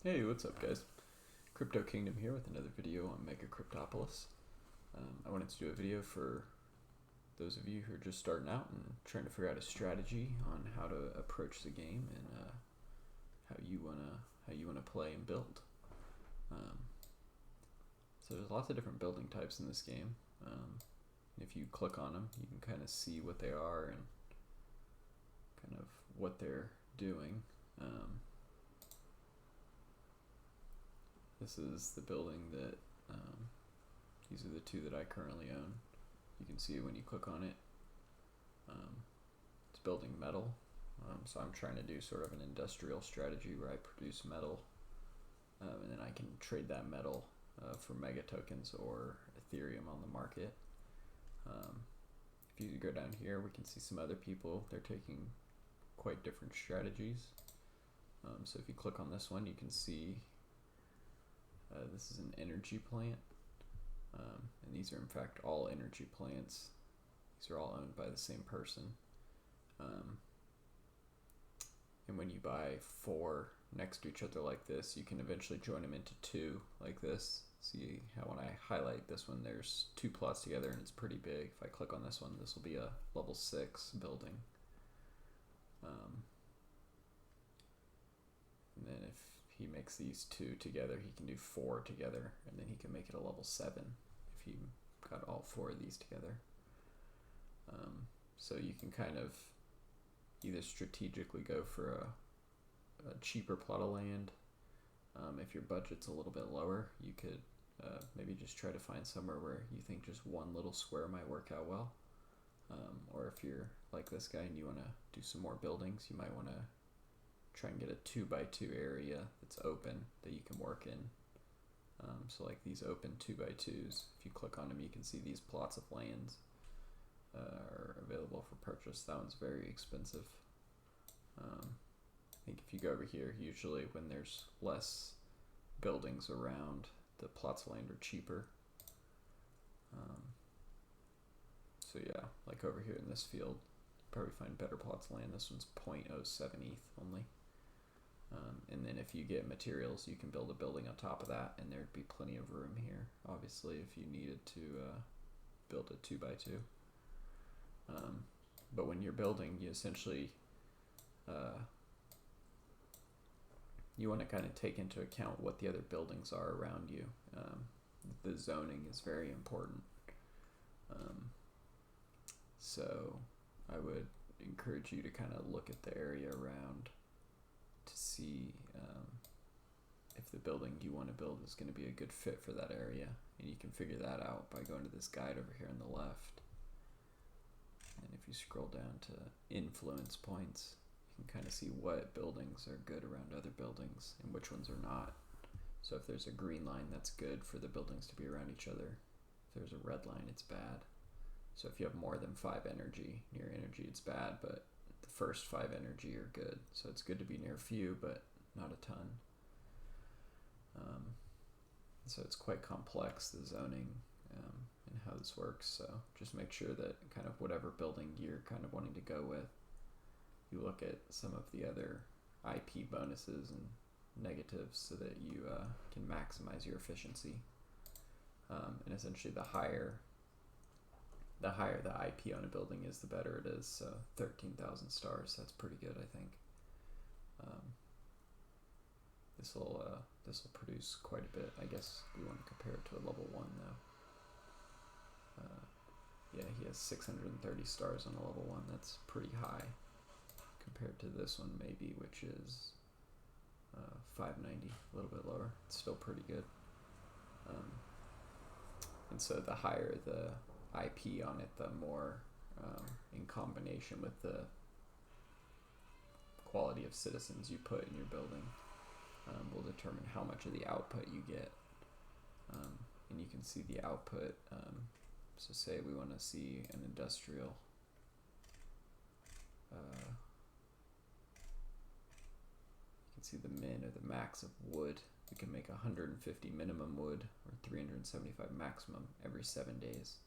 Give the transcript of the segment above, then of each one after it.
Hey, what's up, guys? Crypto Kingdom here with another video on Megacryptopolis. I wanted to do a video for those of you who are just starting out and trying to figure out a strategy on how to approach the game and how you wanna play and build. Um, so there's lots of different building types in this game. If you click on them, you can kind of see what they are and kind of what they're doing. This is the building that, these are the two that I currently own. You can see when you click on it, it's building metal. So I'm trying to do sort of an industrial strategy where I produce metal, and then I can trade that metal for mega tokens or Ethereum on the market. If you go down here, we can see some other people. They're taking quite different strategies. So if you click on this one, you can see this is an energy plant, and these are in fact all energy plants. These are all owned by the same person. And when you buy 4 next to each other like this, you can eventually join them into 2 like this. See how when I highlight this one, there's 2 plots together and it's pretty big. If I click on this one, this will be a level 6 building. And then if he makes these 2 together, he can do 4 together, and then he can make it a level 7 if he got all 4 of these together. So you can kind of either strategically go for a cheaper plot of land. If your budget's a little bit lower, you could maybe just try to find somewhere where you think just one little square might work out well. Or if you're like this guy and you want to do some more buildings, you might want to try and get a 2x2 area that's open that you can work in. So like these open 2x2s, if you click on them, you can see these plots of lands are available for purchase. That one's very expensive. I think if you go over here, usually when there's less buildings around, the plots of land are cheaper. So yeah, like over here in this field, you probably find better plots of land. This one's 0.07 ETH only. And then if you get materials, you can build a building on top of that, and there'd be plenty of room here, obviously, if you needed to build a 2x2. But when you're building, you essentially you want to kind of take into account what the other buildings are around you. The zoning is very important. So I would encourage you to kind of look at the area around to see if the building you want to build is going to be a good fit for that area. And you can figure that out by going to this guide over here on the left. And if you scroll down to influence points, you can kind of see what buildings are good around other buildings and which ones are not. So if there's a green line, that's good for the buildings to be around each other. If there's a red line, it's bad. So if you have more than 5 energy, near energy, it's bad, but the first 5 energy are good. So it's good to be near few, but not a ton. So it's quite complex, the zoning and how this works. So just make sure that kind of whatever building you're kind of wanting to go with, you look at some of the other IP bonuses and negatives so that you can maximize your efficiency. And essentially the higher the IP on a building is, the better it is. So 13,000 stars, that's pretty good, I think. This will produce quite a bit. I guess we want to compare it to a level 1 though. Yeah, he has 630 stars on a level 1. That's pretty high compared to this one maybe, which is 590, a little bit lower. It's still pretty good. And so the higher the IP on it, the more in combination with the quality of citizens you put in your building will determine how much of the output you get. And you can see the output. So say we want to see an industrial. You can see the min or the max of wood. We can make 150 minimum wood or 375 maximum every 7 days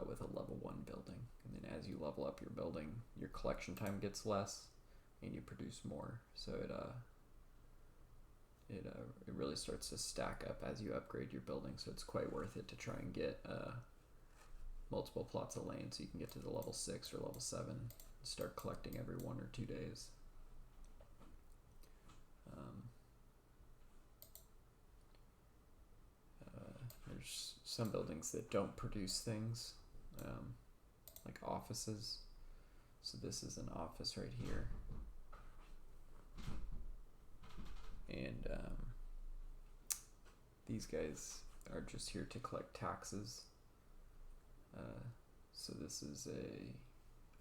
with a level 1 building. And then as you level up your building, your collection time gets less and you produce more. So really starts to stack up as you upgrade your building, so it's quite worth it to try and get multiple plots of land so you can get to the level 6 or level 7 and start collecting every 1 or 2 days. There's some buildings that don't produce things, like offices. So this is an office right here. And these guys are just here to collect taxes. So this is a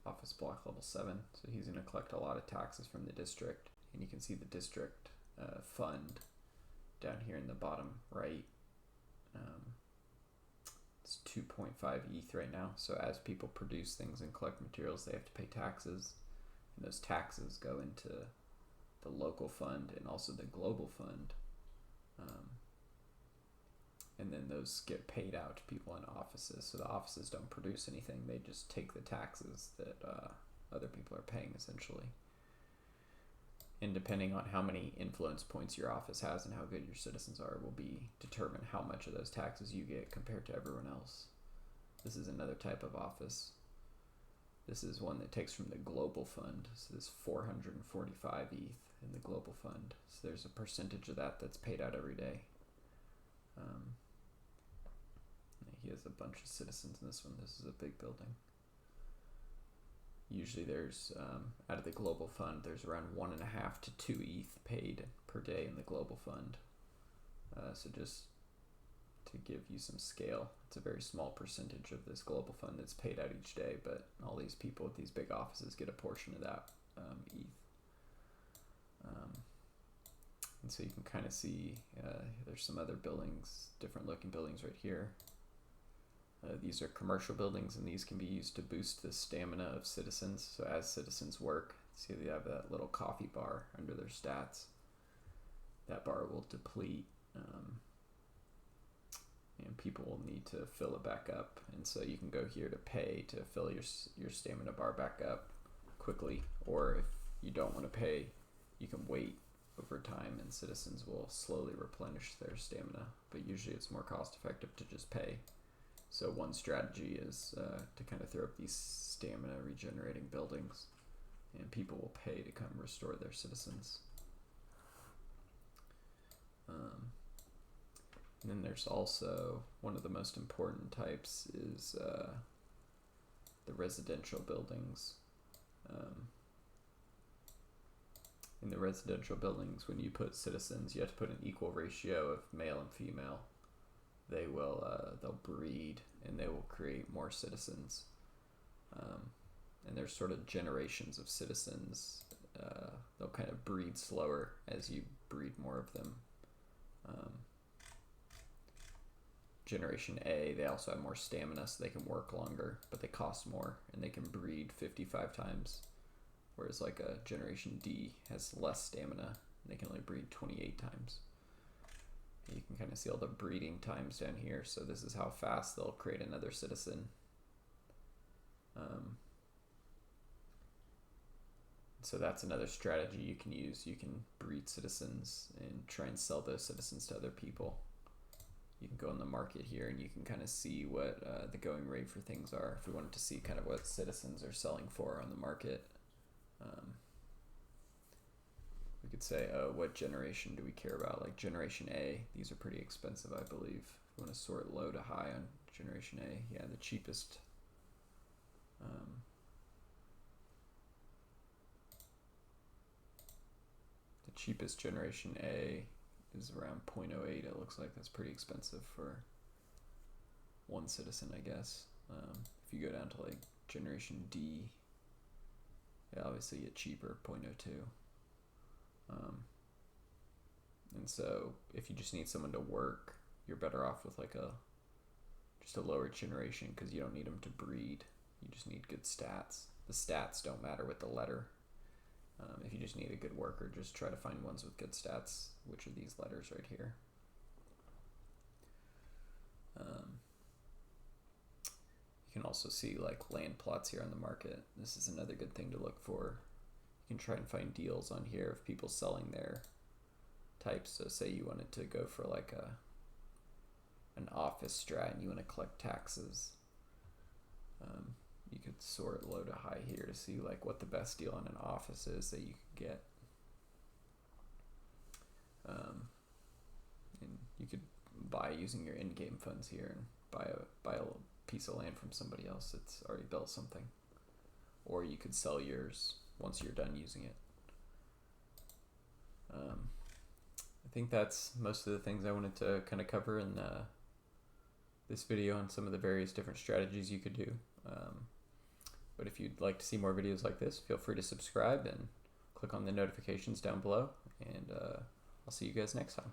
office block level 7. So he's going to collect a lot of taxes from the district. And you can see the district fund down here in the bottom right. It's 2.5 ETH right now. So as people produce things and collect materials, they have to pay taxes. And those taxes go into the local fund and also the global fund. And then those get paid out to people in offices. So the offices don't produce anything. They just take the taxes that other people are paying, essentially. And depending on how many influence points your office has and how good your citizens are will determine how much of those taxes you get compared to everyone else. This is another type of office. This is one that takes from the global fund. So there's 445 ETH in the global fund. So there's a percentage of that that's paid out every day. He has a bunch of citizens in this one. This is a big building. Usually there's, out of the global fund, there's around 1.5 to 2 ETH paid per day in the global fund. So just to give you some scale, it's a very small percentage of this global fund that's paid out each day, but all these people with these big offices get a portion of that ETH. And so you can kind of see there's some other buildings, different looking buildings right here. These are commercial buildings, and these can be used to boost the stamina of citizens. So as citizens work, see they have that little coffee bar under their stats. That bar will deplete, and people will need to fill it back up. And so you can go here to pay to fill your stamina bar back up quickly. Or if you don't want to pay, you can wait over time, and citizens will slowly replenish their stamina. But usually it's more cost effective to just pay. So one strategy is to kind of throw up these stamina regenerating buildings, and people will pay to come restore their citizens. And then there's also one of the most important types is the residential buildings. In the residential buildings, when you put citizens, you have to put an equal ratio of male and female. They will they'll breed and they will create more citizens. And there's sort of generations of citizens. They'll kind of breed slower as you breed more of them. Generation A, they also have more stamina, so they can work longer, but they cost more, and they can breed 55 times. Whereas like a Generation D has less stamina, and they can only breed 28 times. You can kind of see all the breeding times down here. So this is how fast they'll create another citizen. So that's another strategy you can use. You can breed citizens and try and sell those citizens to other people. You can go in the market here and you can kind of see what the going rate for things are. If we wanted to see kind of what citizens are selling for on the market. We could say, oh, what generation do we care about? Like Generation A, these are pretty expensive, I believe. If we want to sort low to high on Generation A, yeah, the cheapest. The cheapest Generation A is around 0.08. It looks like that's pretty expensive for one citizen, I guess. If you go down to like Generation D, yeah, obviously get cheaper, 0.02. And so if you just need someone to work, you're better off with like just a lower generation, because you don't need them to breed. You just need good stats. The stats don't matter with the letter. If you just need a good worker, just try to find ones with good stats, which are these letters right here. You can also see like land plots here on the market. This is another good thing to look for. You can try and find deals on here of people selling their types. So say you wanted to go for like an office strat and you want to collect taxes. You could sort low to high here to see like what the best deal on an office is that you could get. And you could buy using your in-game funds here and buy a little piece of land from somebody else that's already built something. Or you could sell yours once you're done using it. I think that's most of the things I wanted to kind of cover in this video on some of the various different strategies you could do. But if you'd like to see more videos like this, feel free to subscribe and click on the notifications down below. And I'll see you guys next time.